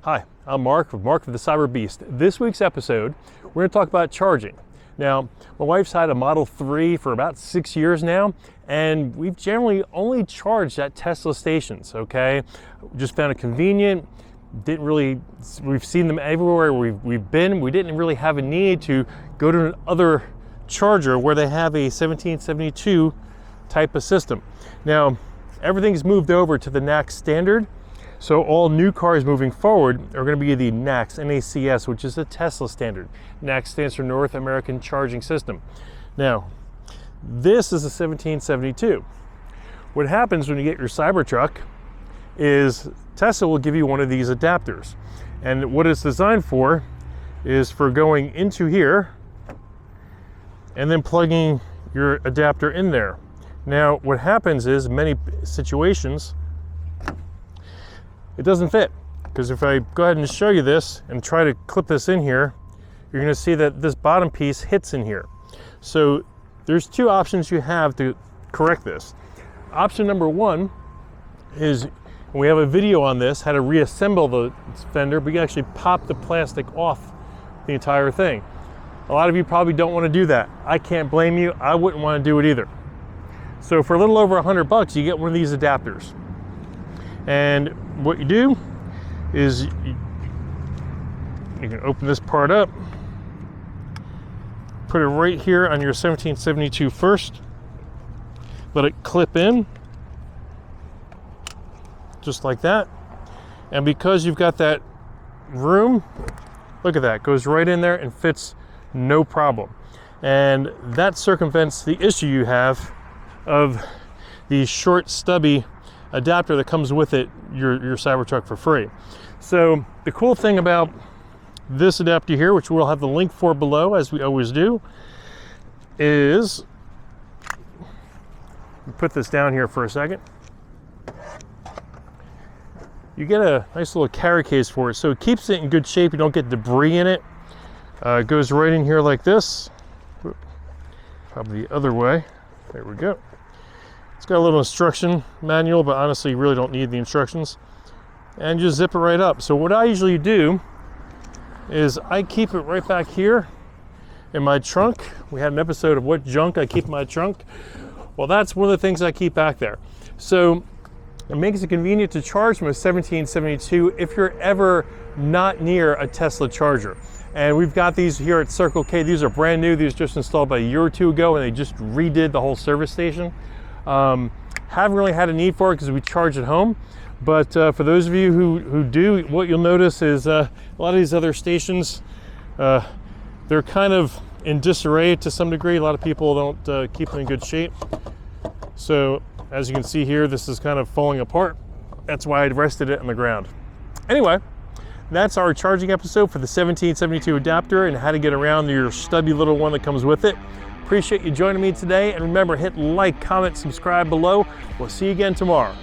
Hi, I'm Mark with the Cyberbeast. This week's episode, we're going to talk about charging. Now, my wife's had a Model 3 for about 6 years now, and we've generally only charged at Tesla stations, okay? Just found it convenient, we've seen them everywhere we've been. We didn't really have a need to go to another charger where they have a 1772 type of system. Now, everything's moved over to the NACS standard. So all new cars moving forward are going to be the NACS, NACS, which is the Tesla standard. NACS stands for North American Charging System. Now, this is a 1772. What happens when you get your Cybertruck is Tesla will give you one of these adapters. And what it's designed for is for going into here and then plugging your adapter in there. Now, what happens is many situations, it doesn't fit, because if I go ahead and show you this and try to clip this in here, you're going to see that this bottom piece hits in here. So there's two options you have to correct this. Option number one is, and we have a video on this, how to reassemble the fender, but you can actually pop the plastic off the entire thing. A lot of you probably don't want to do that. I can't blame you. I wouldn't want to do it either. So for a little over $100, you get one of these adapters. And what you do is you can open this part up, put it right here on your 1772 first, let it clip in, just like that. And because you've got that room, look at that, goes right in there and fits no problem. And that circumvents the issue you have of the short, stubby adapter that comes with it, your Cybertruck, for free. So the cool thing about this adapter here, which we'll have the link for below as we always do, is, put this down here for a second. You get a nice little carry case for it, so it keeps it in good shape. You don't get debris in it. It goes right in here like this. Probably the other way. There we go. It's got a little instruction manual, but honestly, you really don't need the instructions. And just zip it right up. So what I usually do is I keep it right back here in my trunk. We had an episode of what junk I keep in my trunk. Well, that's one of the things I keep back there. So it makes it convenient to charge from a 1772 if you're ever not near a Tesla charger. And we've got these here at Circle K. These are brand new. These just installed about a year or two ago, and they just redid the whole service station. Haven't really had a need for it because we charge at home. But for those of you who do, what you'll notice is a lot of these other stations, they're kind of in disarray to some degree. A lot of people don't keep them in good shape. So as you can see here, this is kind of falling apart. That's why I rested it on the ground. Anyway, that's our charging episode for the 1772 adapter and how to get around your stubby little one that comes with it. Appreciate you joining me today, and remember, hit like, comment, subscribe below. We'll see you again tomorrow.